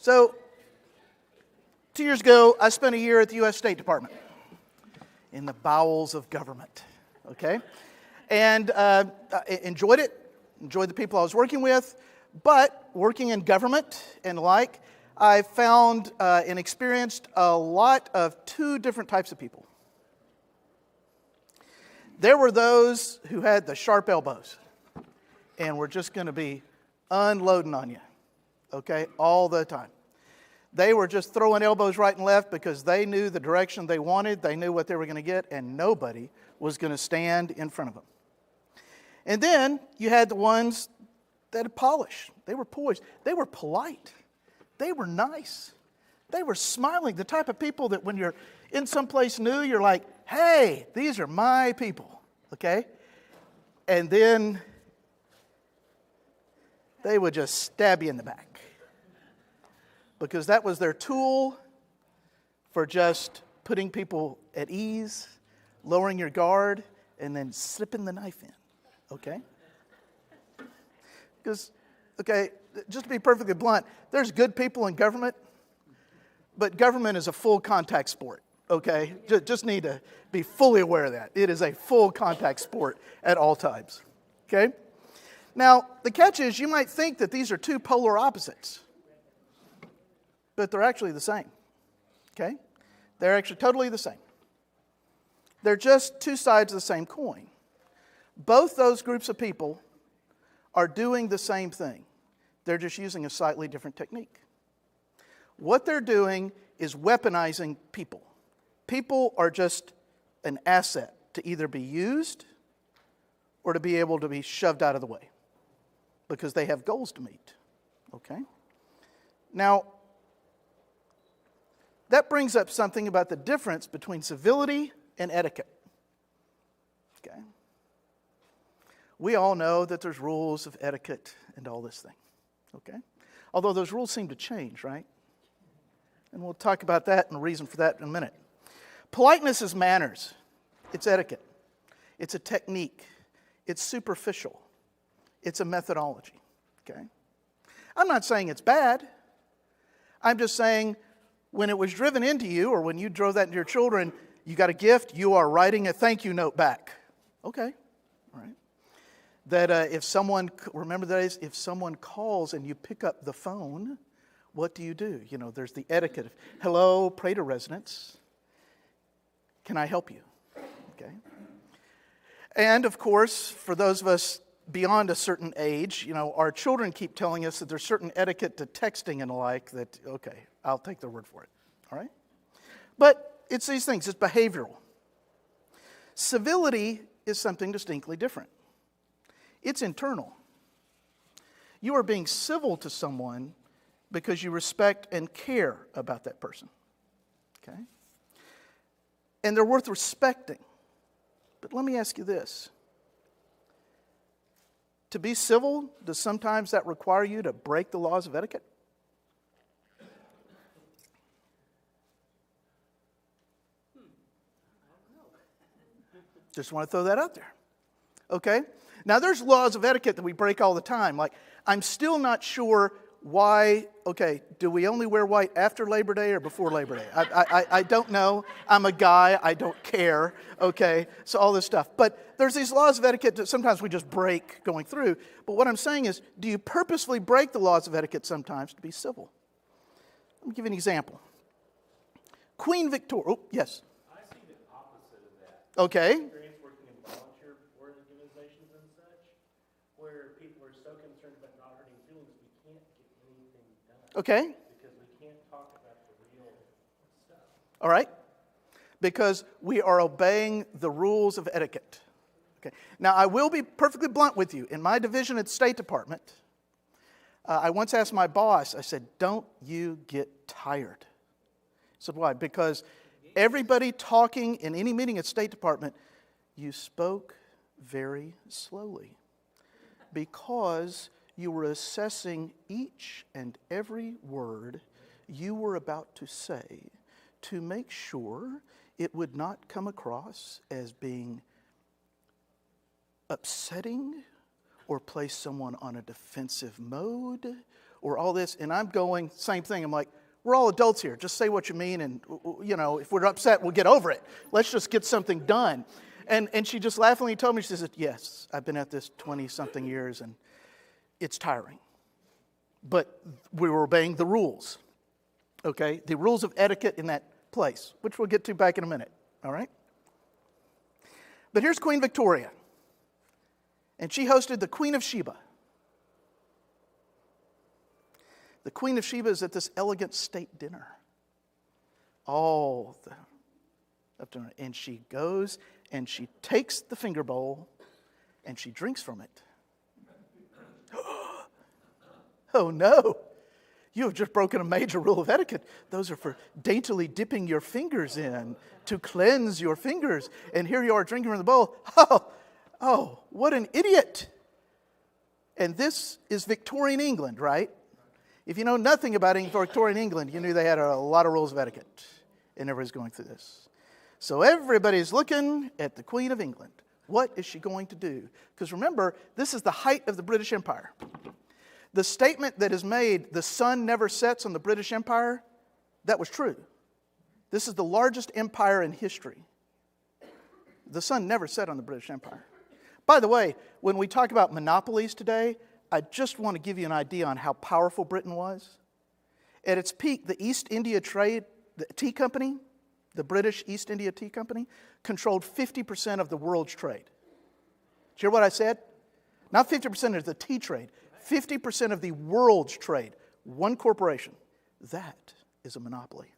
So, 2 years ago, I spent a year at the U.S. State Department in the bowels of government, okay? And I enjoyed it, enjoyed the people I was working with, but working in government and the like, I found and experienced a lot of two different types of people. There were those who had the sharp elbows and were just going to be unloading on you, okay, all the time. They were just throwing elbows right and left because they knew the direction they wanted, they knew what they were going to get, and nobody was going to stand in front of them. And then you had the ones that had polish. They were poised. They were polite. They were nice. They were smiling. The type of people that when you're in someplace new, you're like, hey, these are my people, okay? And then they would just stab you in the back because that was their tool for just putting people at ease, lowering your guard, and then slipping the knife in, okay? Because, okay, just to be perfectly blunt, there's good people in government, but government is a full contact sport, okay? Just need to be fully aware of that. It is a full contact sport at all times, okay? Now, the catch is you might think that these are two polar opposites, but they're actually the same, okay? They're actually totally the same. They're just two sides of the same coin. Both those groups of people are doing the same thing. They're just using a slightly different technique. What they're doing is weaponizing people. People are just an asset to either be used or to be able to be shoved out of the way because they have goals to meet. Okay? Now, that brings up something about the difference between civility and etiquette. Okay? We all know that there's rules of etiquette and all this thing. Okay? Although those rules seem to change, right? And we'll talk about that and the reason for that in a minute. Politeness is manners. It's etiquette. It's a technique. It's superficial. It's a methodology. Okay? I'm not saying it's bad. I'm just saying when it was driven into you or when you drove that into your children, you got a gift, you are writing a thank you note back. Okay. All right. That if someone, remember the days, if someone calls and you pick up the phone, what do? You know, there's the etiquette of, hello, Prator residents. Can I help you? Okay. And of course, for those of us beyond a certain age, you know, our children keep telling us that there's certain etiquette to texting and the like that, okay, I'll take their word for it. All right? But it's these things. It's behavioral. Civility is something distinctly different. It's internal. You are being civil to someone because you respect and care about that person. Okay? And they're worth respecting. But let me ask you this. To be civil, does sometimes that require you to break the laws of etiquette? Just want to throw that out there. Okay? Now, there's laws of etiquette that we break all the time. Like, I'm still not sure why, okay, do we only wear white after Labor Day or before Labor Day? I don't know. I'm a guy. I don't care. Okay? So all this stuff. But there's these laws of etiquette that sometimes we just break going through. But what I'm saying is, do you purposefully break the laws of etiquette sometimes to be civil? Let me give you an example. Queen Victoria. Oh, yes. I see the opposite of that. Okay. Experience working in volunteer organizations and such, where people are so concerned about not hurting feelings, we can't get anything done. Okay. Because we can't talk about the real stuff. All right. Because we are obeying the rules of etiquette. Okay. Now, I will be perfectly blunt with you. In my division at the State Department, I once asked my boss, I said, don't you get tired? I said, why? Because everybody talking in any meeting at State Department, you spoke very slowly. Because you were assessing each and every word you were about to say to make sure it would not come across as being upsetting or place someone on a defensive mode or all this. And I'm going, same thing. I'm like, we're all adults here. Just say what you mean. And, if we're upset, we'll get over it. Let's just get something done. And she just laughingly told me, she said, yes, I've been at this 20-something years, and it's tiring. But we were obeying the rules, okay? The rules of etiquette in that place, which we'll get to back in a minute, all right? But here's Queen Victoria, and she hosted the Queen of Sheba. The Queen of Sheba is at this elegant state dinner. And she goes and she takes the finger bowl and she drinks from it. Oh no, you have just broken a major rule of etiquette. Those are for daintily dipping your fingers in to cleanse your fingers. And here you are drinking from the bowl. Oh, what an idiot. And this is Victorian England, right? If you know nothing about Victorian England, you knew they had a lot of rules of etiquette. And everybody's going through this. So everybody's looking at the Queen of England. What is she going to do? Because remember, this is the height of the British Empire. The statement that is made, the sun never sets on the British Empire, that was true. This is the largest empire in history. The sun never set on the British Empire. By the way, when we talk about monopolies today, I just want to give you an idea on how powerful Britain was. At its peak, the East India Trade, the Tea Company, the British East India Tea Company, controlled 50% of the world's trade. Did you hear what I said? Not 50% of the tea trade. 50% of the world's trade, one corporation. That is a monopoly,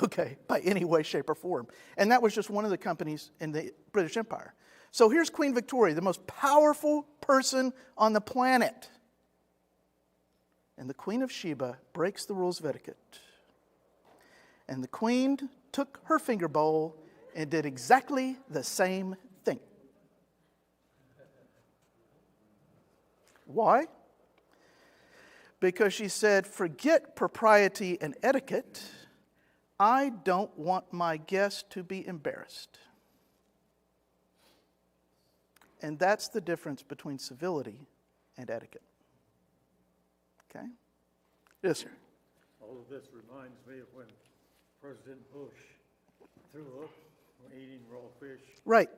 okay, by any way, shape, or form. And that was just one of the companies in the British Empire. So here's Queen Victoria, the most powerful person on the planet. And the Queen of Sheba breaks the rules of etiquette. And the Queen took her finger bowl and did exactly the same thing. Why? Because she said, forget propriety and etiquette. I don't want my guests to be embarrassed. And that's the difference between civility and etiquette. Okay? Yes, sir. All of this reminds me of when President Bush threw up when eating raw fish. Right.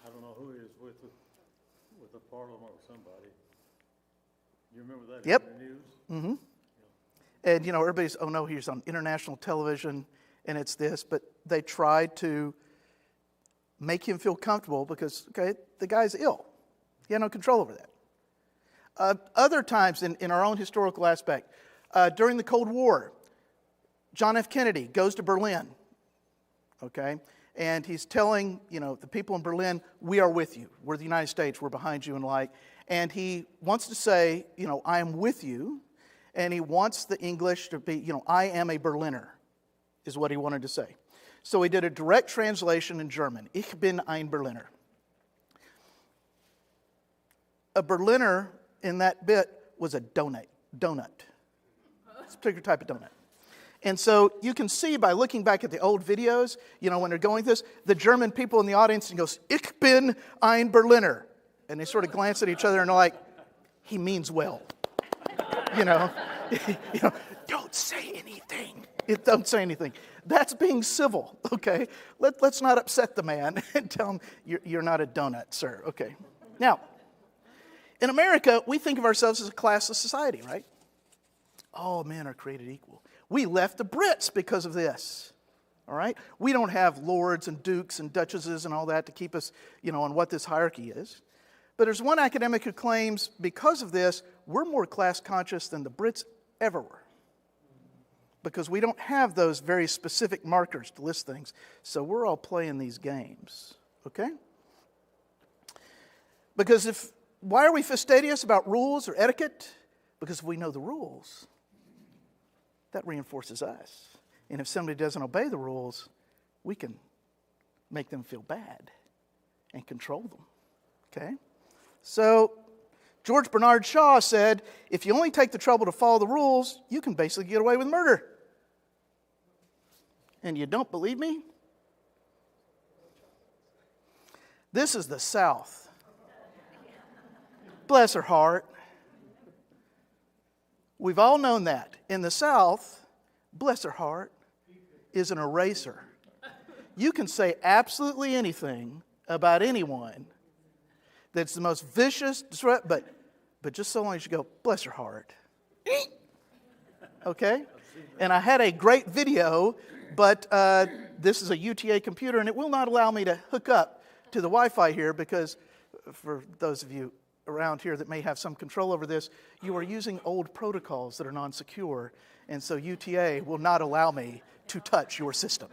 I don't know who he is with the parliament or somebody. You remember that Yep. in the news? Mm-hmm. And, everybody's, oh no, he's on international television and it's this. But they tried to make him feel comfortable because, okay, the guy's ill. He had no control over that. Other times in our own historical aspect, during the Cold War, John F. Kennedy goes to Berlin, okay? And he's telling, the people in Berlin, we are with you. We're the United States. We're behind you and like. And he wants to say, I am with you. And he wants the English to be, I am a Berliner, is what he wanted to say. So he did a direct translation in German. Ich bin ein Berliner. A Berliner in that bit was a donut. It's a particular type of donut. And so you can see by looking back at the old videos, when they're going this, the German people in the audience and goes, Ich bin ein Berliner. And they sort of glance at each other and are like, he means well. Don't say anything. Don't say anything. That's being civil, okay? Let's not upset the man and tell him you're not a donut, sir. Okay. Now, in America, we think of ourselves as a classless society, right? All men are created equal. We left the Brits because of this, all right? We don't have lords and dukes and duchesses and all that to keep us, on what this hierarchy is. But there's one academic who claims because of this, we're more class conscious than the Brits ever were. Because we don't have those very specific markers to list things. So we're all playing these games, okay? Because why are we fastidious about rules or etiquette? Because if we know the rules, that reinforces us. And if somebody doesn't obey the rules, we can make them feel bad and control them, okay? So George Bernard Shaw said, if you only take the trouble to follow the rules, you can basically get away with murder. And you don't believe me? This is the South. Bless her heart. We've all known that. In the South, bless her heart, is an eraser. You can say absolutely anything about anyone that's the most vicious, but just so long as you go, bless her heart. Okay? And I had a great video, but this is a UTA computer, and it will not allow me to hook up to the Wi-Fi here because for those of you around here that may have some control over this, you are using old protocols that are non-secure, and so UTA will not allow me to touch your system,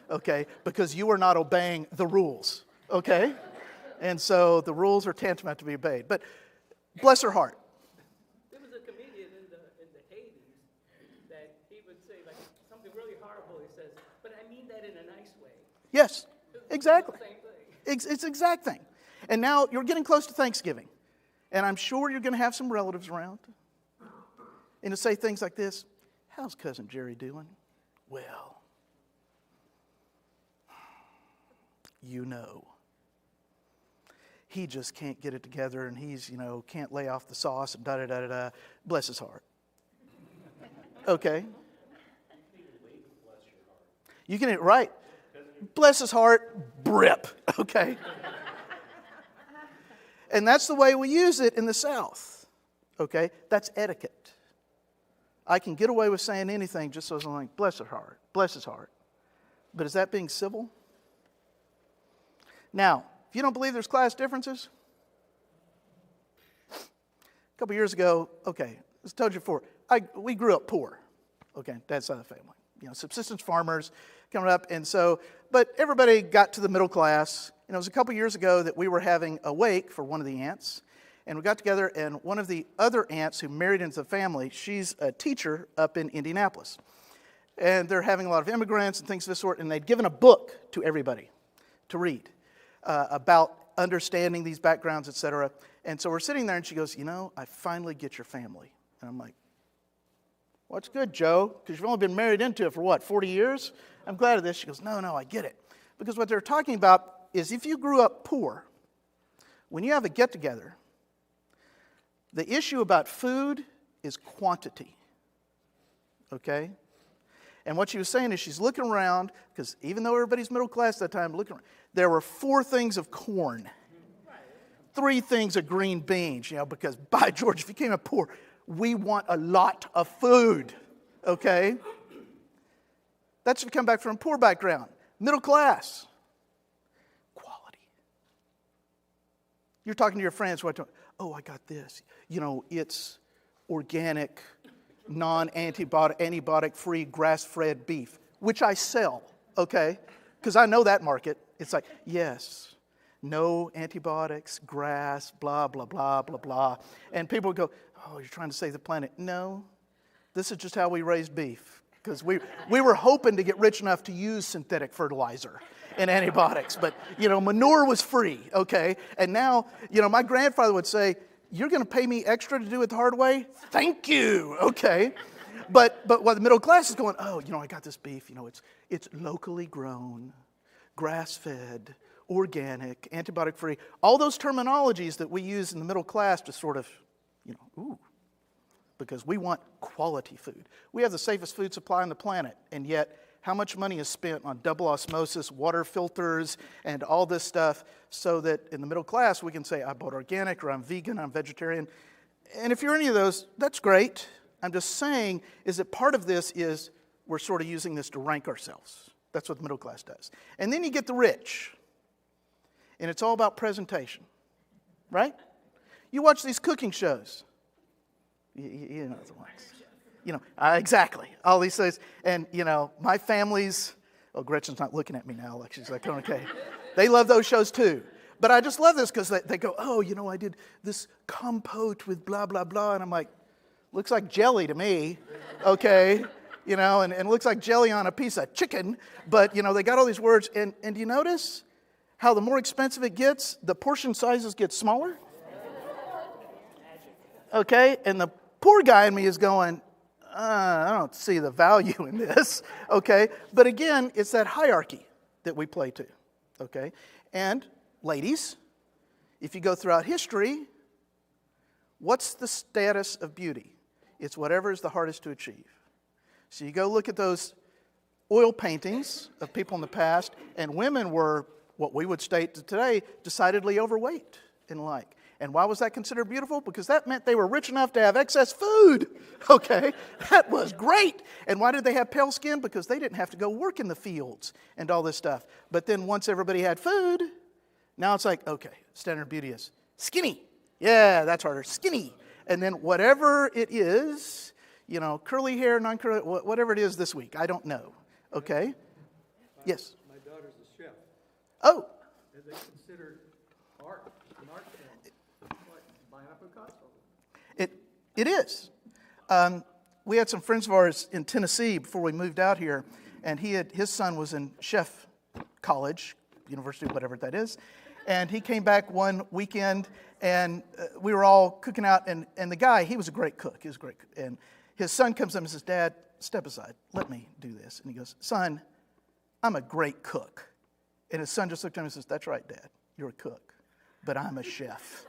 okay, because you are not obeying the rules, okay? And so the rules are tantamount to be obeyed. But bless her heart. There was a comedian in the 80s that he would say like something really horrible. He says, but I mean that in a nice way. Yes, exactly. Same thing. It's the exact thing. And now you're getting close to Thanksgiving. And I'm sure you're going to have some relatives around. And to say things like this, how's Cousin Jerry doing? Well, you know. He just can't get it together and he's, can't lay off the sauce and da-da-da-da-da. Bless his heart. Okay. You can, right. Bless his heart, brip. Okay. And that's the way we use it in the South. Okay? That's etiquette. I can get away with saying anything just so as I'm like, bless her heart, bless his heart. But is that being civil? Now, if you don't believe there's class differences, a couple years ago, okay, as I told you before, we grew up poor. Okay, dad's side of the family. Subsistence farmers coming up. And so, but everybody got to the middle class. And it was a couple years ago that we were having a wake for one of the aunts. And we got together, and one of the other aunts who married into the family, she's a teacher up in Indianapolis. And they're having a lot of immigrants and things of this sort, and they'd given a book to everybody to read about understanding these backgrounds, etc. And so we're sitting there, and she goes, I finally get your family. And I'm like, well, it's good, Joe, because you've only been married into it for 40 years? I'm glad of this. She goes, no, I get it. Because what they're talking about is if you grew up poor, when you have a get-together, the issue about food is quantity, okay? And what she was saying is she's looking around, because even though everybody's middle class at that time, looking around, there were 4 things of corn, 3 things of green beans, because by George, if you came up poor, we want a lot of food, okay? That's if you come back from a poor background. Middle class, quality. You're talking to your friends, I got this. It's organic, antibiotic-free, grass-fed beef, which I sell, okay? Because I know that market. It's like, yes, no antibiotics, grass, blah, blah, blah, blah, blah. And people would go, oh, you're trying to save the planet. No, this is just how we raise beef. Because we were hoping to get rich enough to use synthetic fertilizer and antibiotics. But, manure was free, okay? And now, my grandfather would say, you're going to pay me extra to do it the hard way? Thank you, okay? But while the middle class is going, I got this beef, it's locally grown, grass-fed, organic, antibiotic-free. All those terminologies that we use in the middle class to sort of, because we want quality food. We have the safest food supply on the planet, and yet how much money is spent on double osmosis, water filters, and all this stuff so that in the middle class we can say, I bought organic, or I'm vegan, I'm vegetarian. And if you're any of those, that's great. I'm just saying is that part of this is we're sort of using this to rank ourselves. That's what the middle class does. And then you get the rich, and it's all about presentation, right? You watch these cooking shows. You know the ones. Exactly. All these things. And, my family's, Gretchen's not looking at me now. Like she's like, okay. They love those shows too. But I just love this because they go, I did this compote with blah, blah, blah. And I'm like, looks like jelly to me. Okay. And looks like jelly on a piece of chicken. But, they got all these words. And do you notice how the more expensive it gets, the portion sizes get smaller? Okay. And the poor guy in me is going, I don't see the value in this, okay? But again, it's that hierarchy that we play to, okay? And ladies, if you go throughout history, what's the status of beauty? It's whatever is the hardest to achieve. So you go look at those oil paintings of people in the past, and women were, what we would state today, decidedly overweight and like. And why was that considered beautiful? Because that meant they were rich enough to have excess food. Okay, that was great. And why did they have pale skin? Because they didn't have to go work in the fields and all this stuff. But then once everybody had food, now it's like, okay, standard of beauty is skinny. Yeah, that's harder, skinny. And then whatever it is, curly hair, non-curly, whatever it is this week, I don't know. Okay? Yes? My daughter's a chef. Oh. And they consider art, an art form, like buying a Picasso. It is. We had some friends of ours in Tennessee before we moved out here, and his son was in chef college, university, whatever that is, and he came back one weekend, and we were all cooking out, and the guy, he was a great cook. He was a great cook. And his son comes up and says, "Dad, step aside. Let me do this." And he goes, "Son, I'm a great cook." And his son just looked at him and says, "That's right, Dad. You're a cook, but I'm a chef."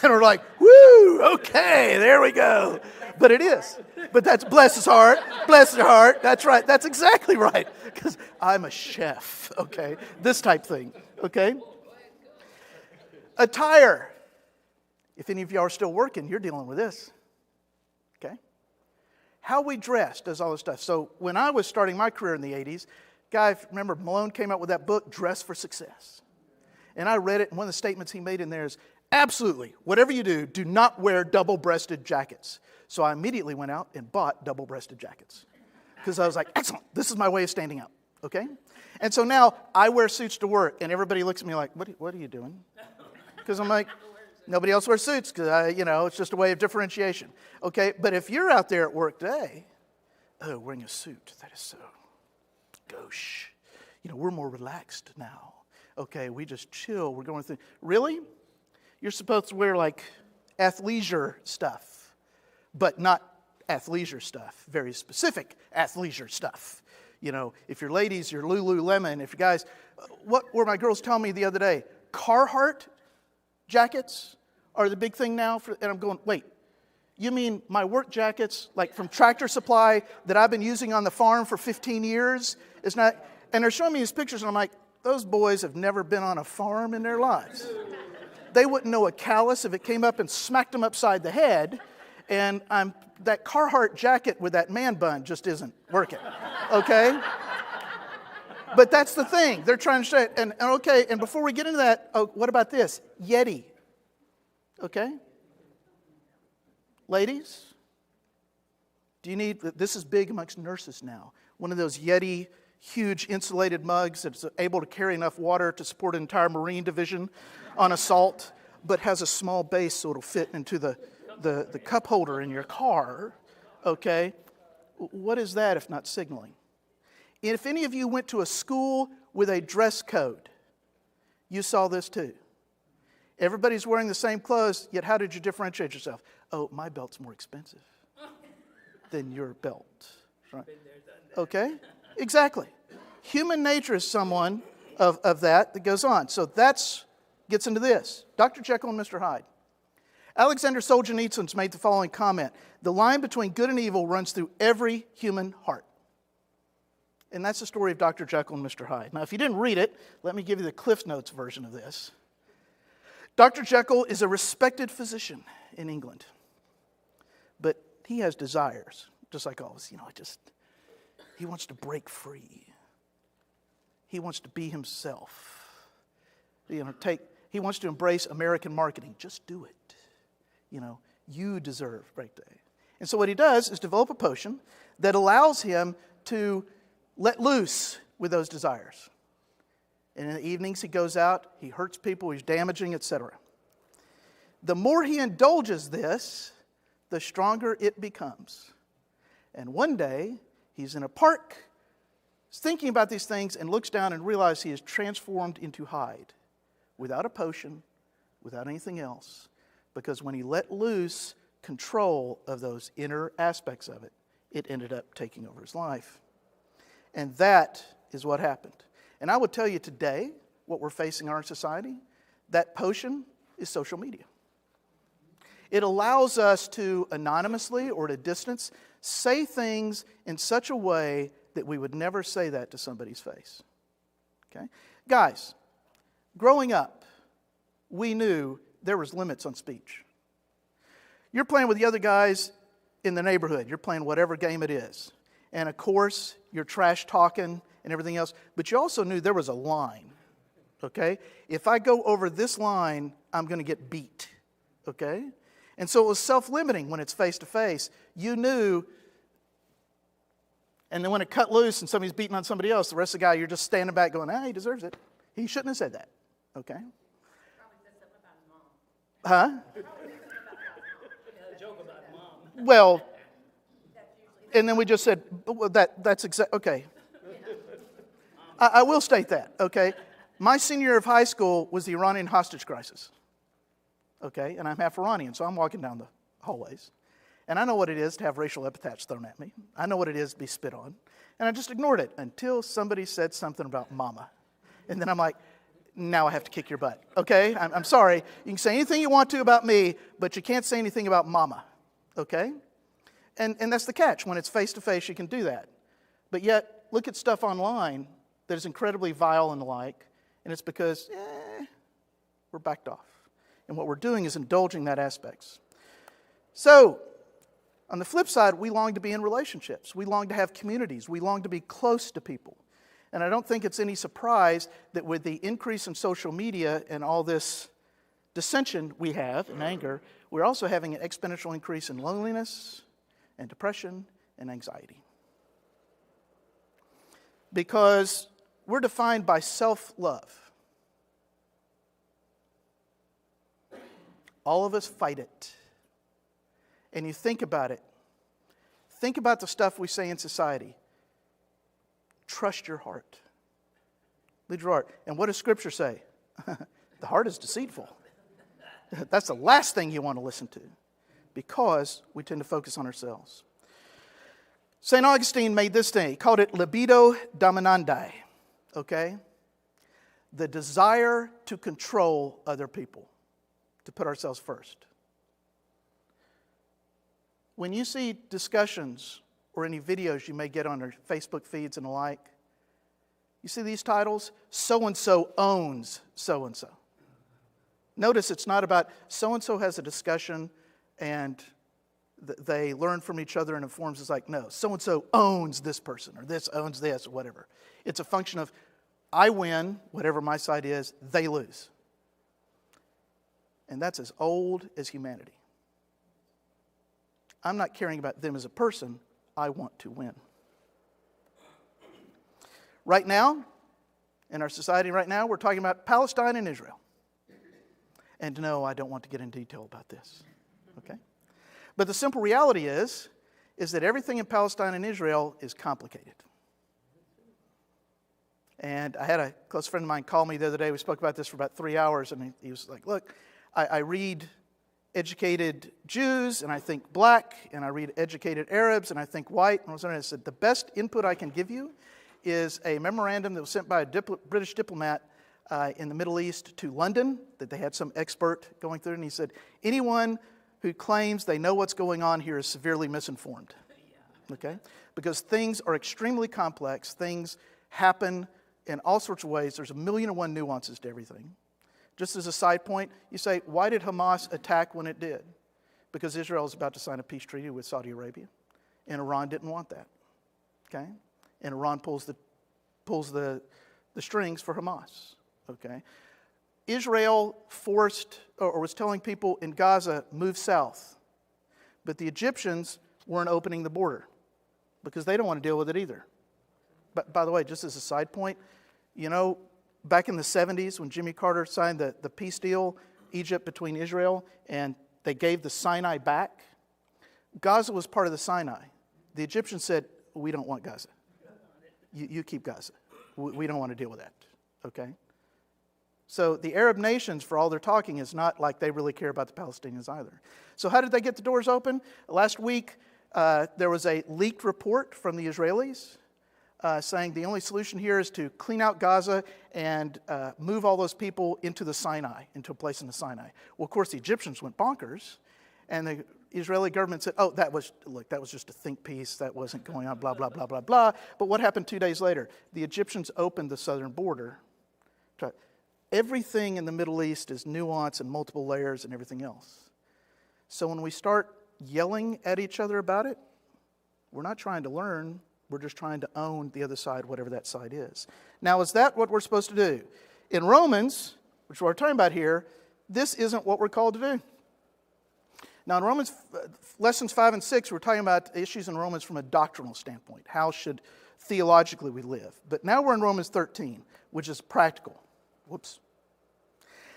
And we're like, "Woo, okay, there we go." But it is. But that's, bless his heart, bless his heart. That's right. That's exactly right. Because I'm a chef, okay? This type thing, okay? Attire. If any of you are still working, you're dealing with this, okay? How we dress does all this stuff. So when I was starting my career in the 80s, guy, remember Malone came out with that book, Dress for Success. And I read it, and one of the statements he made in there is, absolutely, whatever you do, do not wear double-breasted jackets. So I immediately went out and bought double-breasted jackets. Because I was like, excellent, this is my way of standing out, okay? And so now I wear suits to work, and everybody looks at me like, what are you doing? Because I'm like, nobody else wears suits, because, it's just a way of differentiation, okay? But if you're out there at work today, wearing a suit, that is so gauche. We're more relaxed now. Okay, we just chill, we're going through. Really? You're supposed to wear like athleisure stuff, but not athleisure stuff, very specific athleisure stuff. If you're ladies, you're Lululemon. If you guys, what were my girls telling me the other day? Carhartt jackets are the big thing now. And I'm going, wait, you mean my work jackets, like from Tractor Supply that I've been using on the farm for 15 years? Is not, and they're showing me these pictures, and I'm like, those boys have never been on a farm in their lives. They wouldn't know a callus if it came up and smacked them upside the head. And that Carhartt jacket with that man bun just isn't working, okay? But that's the thing. They're trying to say it. And okay, and before we get into that, what about this? Yeti, okay? Ladies, do you need, this is big amongst nurses now, one of those Yeti huge insulated mugs that's able to carry enough water to support an entire Marine division on assault, but has a small base so it'll fit into the cup holder in your car, okay? What is that if not signaling? And if any of you went to a school with a dress code, you saw this too. Everybody's wearing the same clothes, yet how did you differentiate yourself? Oh, my belt's more expensive than your belt. Right? Okay? Exactly. Human nature is someone of that goes on. So that's gets into this. Dr. Jekyll and Mr. Hyde. Alexander Solzhenitsyn's made the following comment. The line between good and evil runs through every human heart. And that's the story of Dr. Jekyll and Mr. Hyde. Now, if you didn't read it, let me give you the Cliff Notes version of this. Dr. Jekyll is a respected physician in England. But he has desires, just like all of us. He wants to break free. He wants to be himself. He wants to embrace American marketing. Just do it. You deserve break day. And so what he does is develop a potion that allows him to let loose with those desires. And in the evenings he goes out, he hurts people, he's damaging, etc. The more he indulges this, the stronger it becomes. And one day, he's in a park, thinking about these things, and looks down and realizes he is transformed into Hyde, without a potion, without anything else. Because when he let loose control of those inner aspects of it, it ended up taking over his life. And that is what happened. And I would tell you today, what we're facing in our society, that potion is social media. It allows us to anonymously or at a distance say things in such a way that we would never say that to somebody's face. Okay? Guys, growing up, we knew there was limits on speech. You're playing with the other guys in the neighborhood. You're playing whatever game it is. And of course, you're trash talking and everything else. But you also knew there was a line. Okay? If I go over this line, I'm going to get beat. Okay? And so it was self-limiting when it's face-to-face. You knew, and then when it cut loose and somebody's beating on somebody else, the rest of the guy, you're just standing back going, he deserves it. He shouldn't have said that. Okay? Probably said something about his mom. Huh? Probably said something about his mom. A joke about mom. Well, and then we just said, well, that's exactly, okay. I will state that, okay? My senior year of high school was the Iranian hostage crisis. Okay, and I'm half Iranian, so I'm walking down the hallways. And I know what it is to have racial epithets thrown at me. I know what it is to be spit on. And I just ignored it until somebody said something about mama. And then I'm like, now I have to kick your butt. Okay, I'm sorry. You can say anything you want to about me, but you can't say anything about mama. Okay? And that's the catch. When it's face-to-face, you can do that. But yet, look at stuff online that is incredibly vile and the like, and it's because, we're backed off. And what we're doing is indulging that aspects. So, on the flip side, we long to be in relationships. We long to have communities. We long to be close to people. And I don't think it's any surprise that with the increase in social media and all this dissension we have and anger, we're also having an exponential increase in loneliness and depression and anxiety. Because we're defined by self-love. All of us fight it. And you think about it. Think about the stuff we say in society. Trust your heart. Lead your heart. And what does Scripture say? The heart is deceitful. That's the last thing you want to listen to, because we tend to focus on ourselves. St. Augustine made this thing. He called it libido dominandi. Okay? The desire to control other people. To put ourselves first. When you see discussions or any videos you may get on our Facebook feeds and the like, you see these titles? So-and-so owns so-and-so. Notice it's not about so-and-so has a discussion and they learn from each other and informs. It's like, no, so-and-so owns this person or this owns this or whatever. It's a function of I win, whatever my side is, they lose. And that's as old as humanity. I'm not caring about them as a person. I want to win. Right now, in our society right now, we're talking about Palestine and Israel. And no, I don't want to get in detail about this. Okay? But the simple reality is that everything in Palestine and Israel is complicated. And I had a close friend of mine call me the other day. We spoke about this for about 3 hours, and he was like, look, I read educated Jews, and I think black, and I read educated Arabs, and I think white. And I said, the best input I can give you is a memorandum that was sent by a British diplomat in the Middle East to London, that they had some expert going through, and he said, anyone who claims they know what's going on here is severely misinformed. Okay? Because things are extremely complex. Things happen in all sorts of ways. There's 1,000,001 nuances to everything. Just as a side point, you say, why did Hamas attack when it did? Because Israel is about to sign a peace treaty with Saudi Arabia. And Iran didn't want that. Okay? And Iran pulls the strings for Hamas. Okay? Israel forced or was telling people in Gaza, move south. But the Egyptians weren't opening the border because they don't want to deal with it either. But by the way, just as a side point, you know, back in the 70s, when Jimmy Carter signed the peace deal, Egypt between Israel, and they gave the Sinai back, Gaza was part of the Sinai. The Egyptians said, we don't want Gaza. You keep Gaza. We don't want to deal with that. Okay? So the Arab nations, for all their talking, is not like they really care about the Palestinians either. So how did they get the doors open? Last week, there was a leaked report from the Israelis saying the only solution here is to clean out Gaza and move all those people into the Sinai, into a place in the Sinai. Well, of course, the Egyptians went bonkers, And the Israeli government said, oh, that was just a think piece. That wasn't going on, blah, blah, blah, blah, blah. But what happened 2 days later? The Egyptians opened the southern border. Everything in the Middle East is nuance and multiple layers and everything else. So when we start yelling at each other about it, we're not trying to learn. We're just trying to own the other side, whatever that side is. Now, is that what we're supposed to do? In Romans, which is what we're talking about here, this isn't what we're called to do. Now, in Romans, lessons 5 and 6, we're talking about issues in Romans from a doctrinal standpoint. How should theologically we live? But now we're in Romans 13, which is practical. Whoops.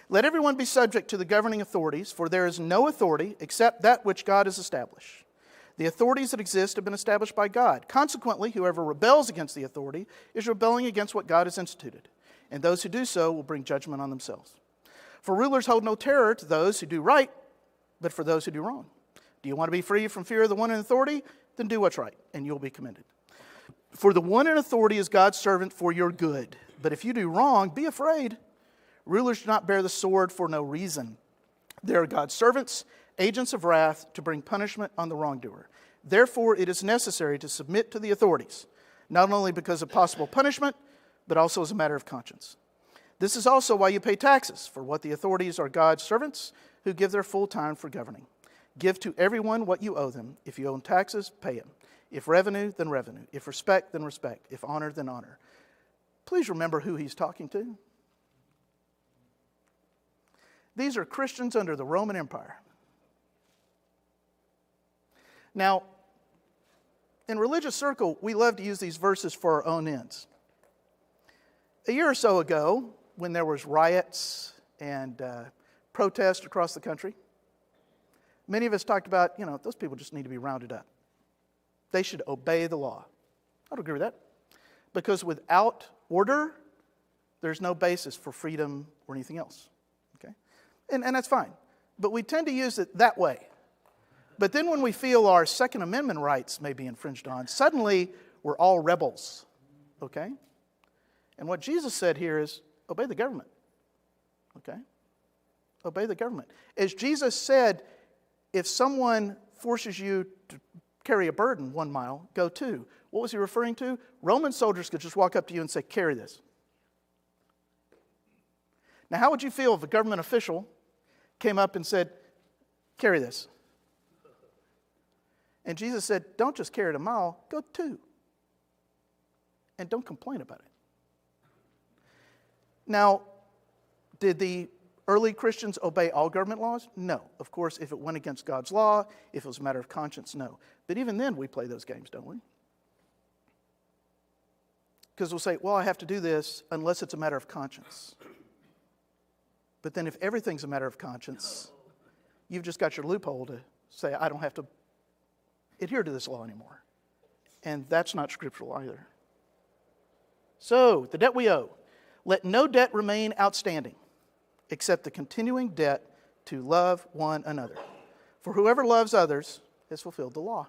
Let everyone be subject to the governing authorities, for there is no authority except that which God has established. The authorities that exist have been established by God. Consequently, whoever rebels against the authority is rebelling against what God has instituted, and those who do so will bring judgment on themselves. For rulers hold no terror to those who do right, but for those who do wrong. Do you want to be free from fear of the one in authority? Then do what's right, and you'll be commended. For the one in authority is God's servant for your good. But if you do wrong, be afraid. Rulers do not bear the sword for no reason. They are God's servants, agents of wrath, to bring punishment on the wrongdoer. Therefore, it is necessary to submit to the authorities, not only because of possible punishment, but also as a matter of conscience. This is also why you pay taxes, for what the authorities are God's servants who give their full time for governing. Give to everyone what you owe them. If you owe taxes, pay them. If revenue, then revenue. If respect, then respect. If honor, then honor. Please remember who he's talking to. These are Christians under the Roman Empire. Now, in religious circle, we love to use these verses for our own ends. A year or so ago, when there was riots and protests across the country, many of us talked about, those people just need to be rounded up. They should obey the law. I would agree with that. Because without order, there's no basis for freedom or anything else. Okay? And that's fine. But we tend to use it that way. But then when we feel our Second Amendment rights may be infringed on, suddenly we're all rebels. Okay? And what Jesus said here is, obey the government. Okay? Obey the government. As Jesus said, if someone forces you to carry a burden 1 mile, go 2. What was he referring to? Roman soldiers could just walk up to you and say, carry this. Now, how would you feel if a government official came up and said, carry this? And Jesus said, don't just carry it 1 mile, go 2. And don't complain about it. Now, did the early Christians obey all government laws? No. Of course, if it went against God's law, if it was a matter of conscience, no. But even then, we play those games, don't we? Because we'll say, well, I have to do this unless it's a matter of conscience. But then if everything's a matter of conscience, you've just got your loophole to say, I don't have to adhere to this law anymore. And that's not scriptural either. So, the debt we owe. Let no debt remain outstanding, except the continuing debt to love one another. For whoever loves others has fulfilled the law.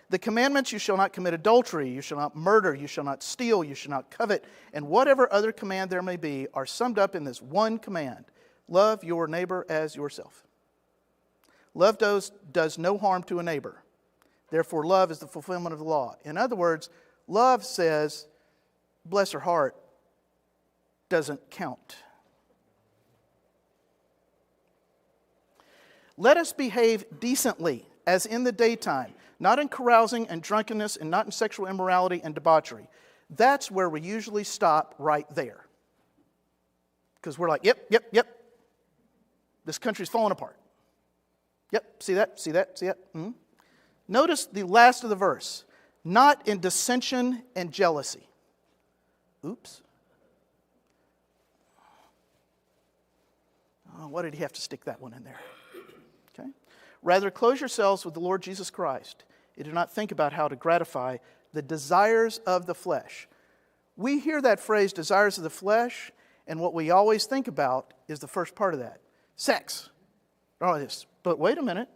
The commandments, you shall not commit adultery, you shall not murder, you shall not steal, you shall not covet, and whatever other command there may be are summed up in this one command. Love your neighbor as yourself. Love does no harm to a neighbor. Therefore, love is the fulfillment of the law. In other words, love says, bless her heart, doesn't count. Let us behave decently, as in the daytime, not in carousing and drunkenness and not in sexual immorality and debauchery. That's where we usually stop right there. Because we're like, yep. This country's falling apart. Yep, see that? Mm-hmm. Notice the last of the verse. Not in dissension and jealousy. Oops. Oh, why did he have to stick that one in there? Okay. Rather, clothe yourselves with the Lord Jesus Christ. You do not think about how to gratify the desires of the flesh. We hear that phrase, desires of the flesh, and what we always think about is the first part of that. Sex. All of this. But wait a minute.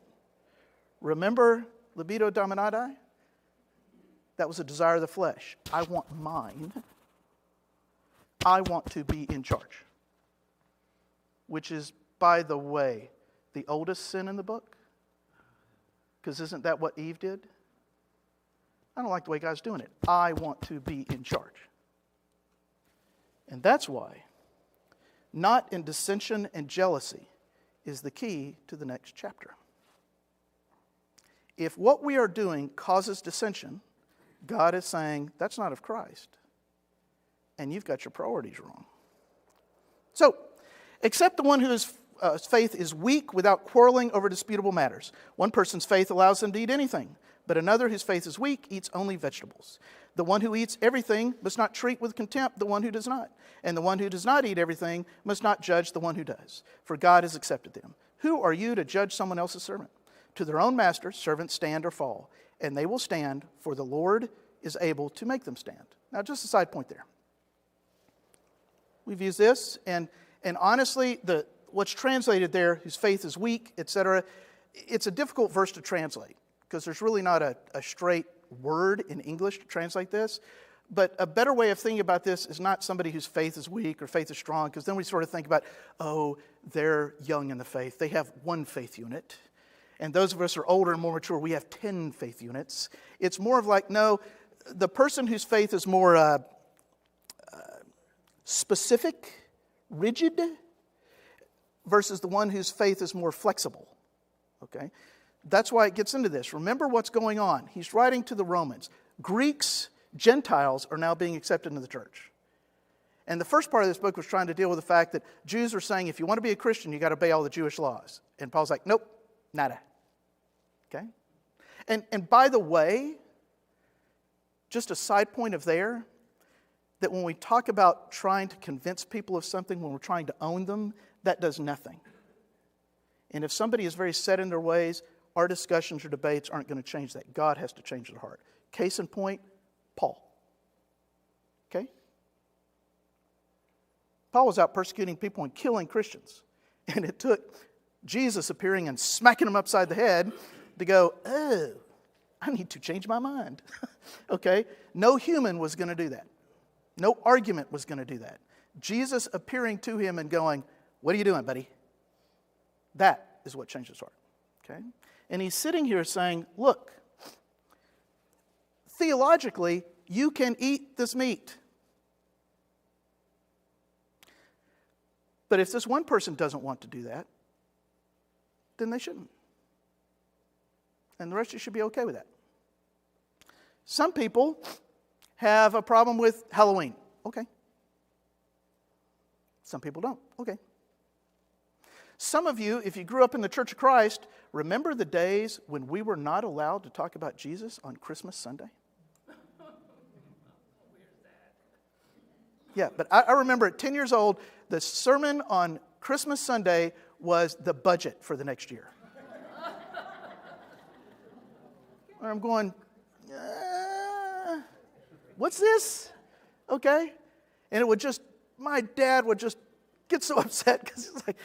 Remember libido dominati? That was a desire of the flesh. I want mine. I want to be in charge. Which is, by the way, the oldest sin in the book? Because isn't that what Eve did? I don't like the way God's doing it. I want to be in charge. And that's why not in dissension and jealousy is the key to the next chapter. If what we are doing causes dissension, God is saying, that's not of Christ. And you've got your priorities wrong. So, accept the one whose faith is weak without quarreling over disputable matters. One person's faith allows them to eat anything, but another whose faith is weak eats only vegetables. The one who eats everything must not treat with contempt the one who does not. And the one who does not eat everything must not judge the one who does, for God has accepted them. Who are you to judge someone else's servant? To their own master, servants stand or fall, and they will stand, for the Lord is able to make them stand. Now, just a side point there. We've used this, and honestly, what's translated there, whose faith is weak, etc., it's a difficult verse to translate, because there's really not a straight word in English to translate this. But a better way of thinking about this is not somebody whose faith is weak or faith is strong, because then we sort of think about, oh, they're young in the faith. They have one faith unit. And those of us who are older and more mature, we have 10 faith units. It's more of like, no, the person whose faith is more specific, rigid, versus the one whose faith is more flexible. Okay? That's why it gets into this. Remember what's going on. He's writing to the Romans. Greeks, Gentiles are now being accepted into the church. And the first part of this book was trying to deal with the fact that Jews were saying, if you want to be a Christian, you got to obey all the Jewish laws. And Paul's like, nope, nada. Okay? And by the way, just a side point of there, that when we talk about trying to convince people of something, when we're trying to own them, that does nothing. And if somebody is very set in their ways, our discussions or debates aren't going to change that. God has to change their heart. Case in point, Paul. Okay? Paul was out persecuting people and killing Christians. And it took Jesus appearing and smacking them upside the head to go, oh, I need to change my mind. Okay? No human was going to do that. No argument was going to do that. Jesus appearing to him and going, what are you doing, buddy? That is what changed his heart. Okay? And he's sitting here saying, look, theologically, you can eat this meat. But if this one person doesn't want to do that, then they shouldn't. And the rest of you should be okay with that. Some people have a problem with Halloween. Okay. Some people don't. Okay. Some of you, if you grew up in the Church of Christ, remember the days when we were not allowed to talk about Jesus on Christmas Sunday? Yeah, but I remember at 10 years old, the sermon on Christmas Sunday was the budget for the next year. And I'm going, what's this? Okay. And it would just, my dad would just get so upset because it's like,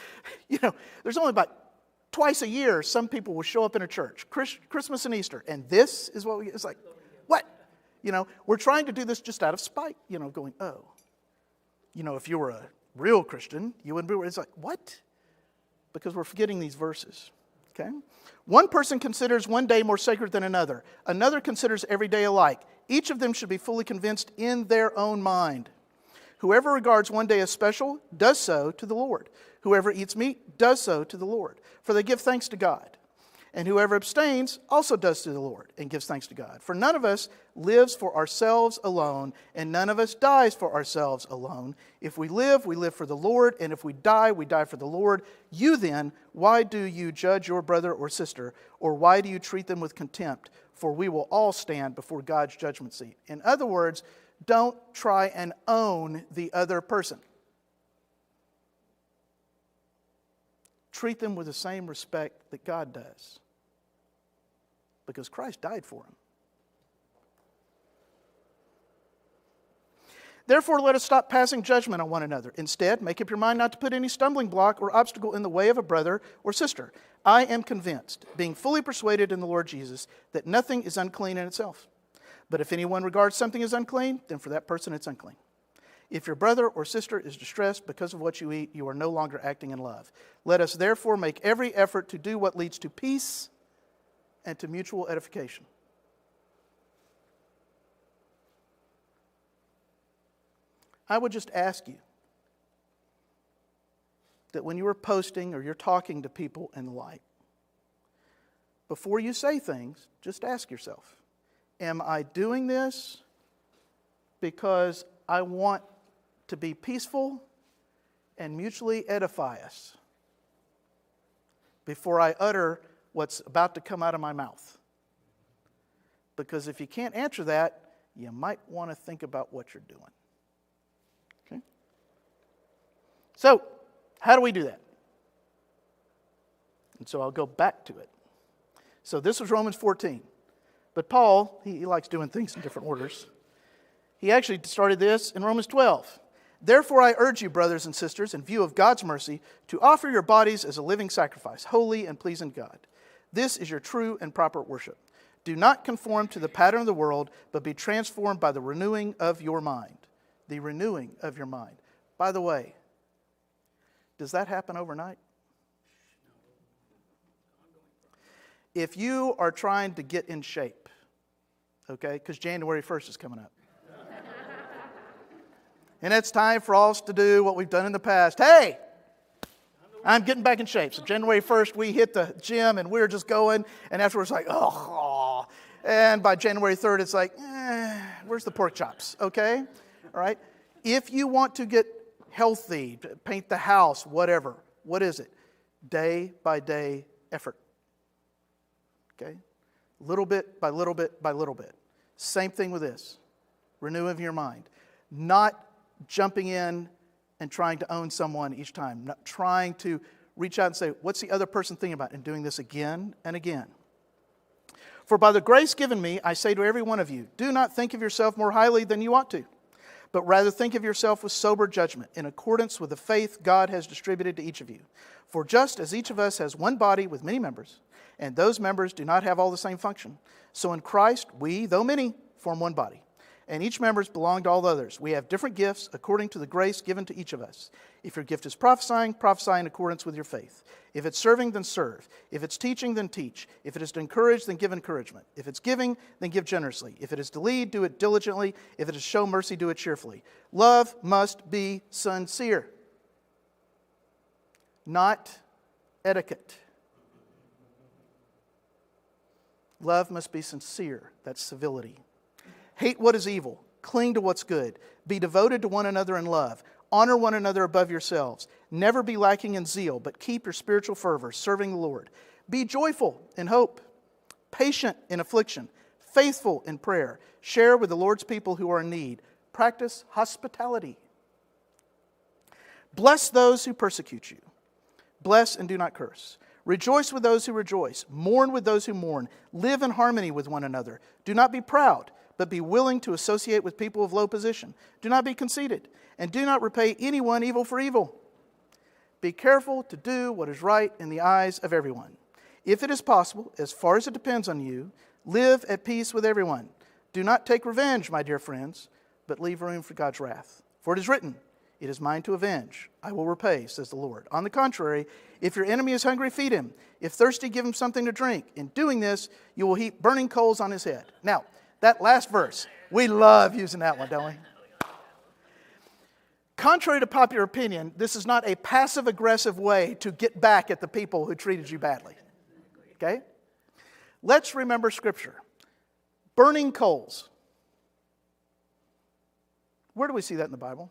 there's only about twice a year some people will show up in a church, Christmas and Easter, and this is what it's like, what? We're trying to do this just out of spite, going, oh. If you were a real Christian, you wouldn't be, it's like, what? Because we're forgetting these verses, okay? One person considers one day more sacred than another. Another considers every day alike. Each of them should be fully convinced in their own mind. Whoever regards one day as special does so to the Lord. Whoever eats meat does so to the Lord, for they give thanks to God. And whoever abstains also does to the Lord and gives thanks to God. For none of us lives for ourselves alone, and none of us dies for ourselves alone. If we live for the Lord, and if we die for the Lord. You then, why do you judge your brother or sister, or why do you treat them with contempt? For we will all stand before God's judgment seat. In other words, don't try and own the other person. Treat them with the same respect that God does. Because Christ died for them. Therefore, let us stop passing judgment on one another. Instead, make up your mind not to put any stumbling block or obstacle in the way of a brother or sister. I am convinced, being fully persuaded in the Lord Jesus, that nothing is unclean in itself. But if anyone regards something as unclean, then for that person it's unclean. If your brother or sister is distressed because of what you eat, you are no longer acting in love. Let us therefore make every effort to do what leads to peace and to mutual edification. I would just ask you that when you are posting or you're talking to people and the like, before you say things, just ask yourself, am I doing this because I want to be peaceful and mutually edify us before I utter what's about to come out of my mouth? Because if you can't answer that, you might want to think about what you're doing. Okay? So, how do we do that? And so I'll go back to it. So this was Romans 14. But Paul, he likes doing things in different orders. He actually started this in Romans 12. Therefore I urge you, brothers and sisters, in view of God's mercy, to offer your bodies as a living sacrifice, holy and pleasing to God. This is your true and proper worship. Do not conform to the pattern of the world, but be transformed by the renewing of your mind. The renewing of your mind. By the way, does that happen overnight? If you are trying to get in shape, okay, because January 1st is coming up. And it's time for us to do what we've done in the past. Hey, I'm getting back in shape. So January 1st, we hit the gym and we're just going. And afterwards, like, oh. And by January 3rd, it's like, where's the pork chops? Okay? All right? If you want to get healthy, paint the house, whatever, what is it? Day by day effort. Okay? Little bit by little bit by little bit. Same thing with this. Renewing your mind. Not jumping in and trying to own someone each time. Not trying to reach out and say, what's the other person thinking about? And doing this again and again. For by the grace given me, I say to every one of you, do not think of yourself more highly than you ought to, but rather think of yourself with sober judgment, in accordance with the faith God has distributed to each of you. For just as each of us has one body with many members, and those members do not have all the same function, so in Christ we, though many, form one body. And each member belongs to all the others. We have different gifts according to the grace given to each of us. If your gift is prophesying, prophesy in accordance with your faith. If it's serving, then serve. If it's teaching, then teach. If it is to encourage, then give encouragement. If it's giving, then give generously. If it is to lead, do it diligently. If it is to show mercy, do it cheerfully. Love must be sincere, not etiquette. Love must be sincere. That's civility. Hate what is evil. Cling to what's good. Be devoted to one another in love. Honor one another above yourselves. Never be lacking in zeal, but keep your spiritual fervor, serving the Lord. Be joyful in hope, patient in affliction, faithful in prayer. Share with the Lord's people who are in need. Practice hospitality. Bless those who persecute you. Bless and do not curse. Rejoice with those who rejoice. Mourn with those who mourn. Live in harmony with one another. Do not be proud, but be willing to associate with people of low position. Do not be conceited, and do not repay anyone evil for evil. Be careful to do what is right in the eyes of everyone. If it is possible, as far as it depends on you, live at peace with everyone. Do not take revenge, my dear friends, but leave room for God's wrath. For it is written, it is mine to avenge. I will repay, says the Lord. On the contrary, if your enemy is hungry, feed him. If thirsty, give him something to drink. In doing this, you will heap burning coals on his head. Now, that last verse, we love using that one, don't we? Contrary to popular opinion, this is not a passive-aggressive way to get back at the people who treated you badly. Okay? Let's remember Scripture. Burning coals. Where do we see that in the Bible?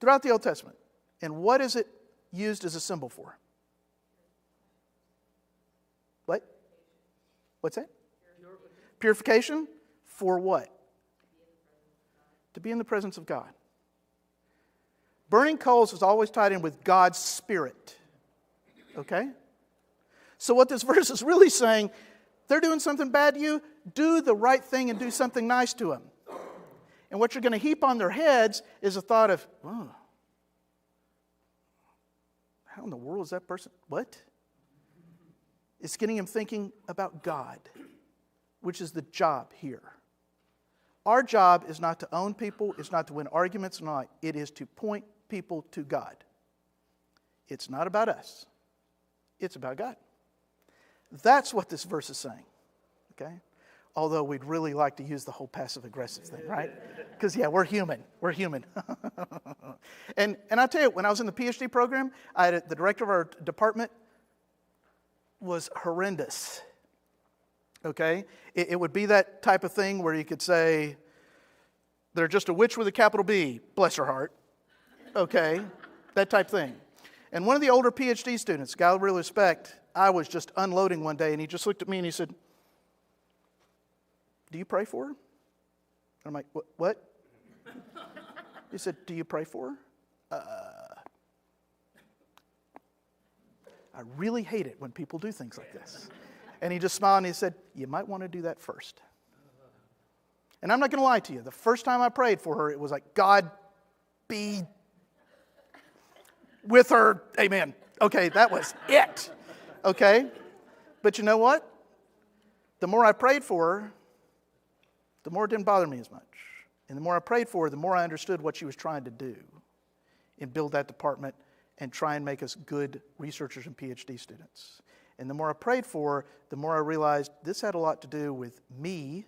Throughout the Old Testament. And what is it used as a symbol for? What? What's that? Purification? For what? To be in the presence of God. Burning coals is always tied in with God's Spirit. Okay? So what this verse is really saying, they're doing something bad to you, do the right thing and do something nice to them. And what you're going to heap on their heads is a thought of, oh, how in the world is that person? What? It's getting him thinking about God, which is the job here. Our job is not to own people. It's not to win arguments. It is to point people to God. It's not about us. It's about God. That's what this verse is saying. Okay? Although we'd really like to use the whole passive-aggressive thing, right? Because, yeah, we're human. We're human. And I tell you, when I was in the PhD program, the director of our department was horrendous. Okay? It would be that type of thing where you could say, they're just a witch with a capital B, bless her heart. Okay? That type thing. And one of the older PhD students, a guy I really respect, I was just unloading one day, and he just looked at me and he said, do you pray for her? And I'm like, what? He said, do you pray for her? I really hate it when people do things like this. And he just smiled and he said, you might want to do that first. And I'm not going to lie to you. The first time I prayed for her, it was like, God be with her. Amen. Okay, that was it. Okay? But you know what? The more I prayed for her, the more it didn't bother me as much. And the more I prayed for her, the more I understood what she was trying to do and build that department and try and make us good researchers and PhD students. And the more I prayed for her, the more I realized this had a lot to do with me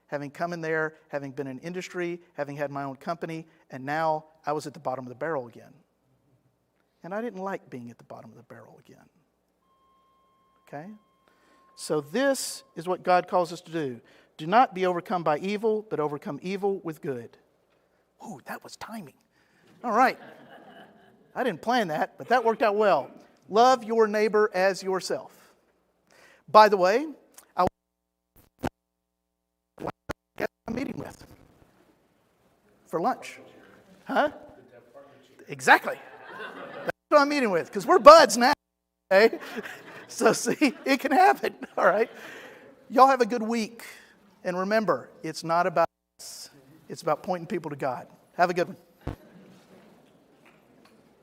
having come in there, having been in industry, having had my own company, and now I was at the bottom of the barrel again. And I didn't like being at the bottom of the barrel again. Okay? So this is what God calls us to do. Do not be overcome by evil, but overcome evil with good. Ooh, that was timing. All right. I didn't plan that, but that worked out well. Love your neighbor as yourself. By the way, I guess I'm meeting with for lunch. Huh? Exactly. That's what I'm meeting with, because we're buds now. Okay? So see, it can happen. All right. Y'all have a good week. And remember, it's not about us. It's about pointing people to God. Have a good one.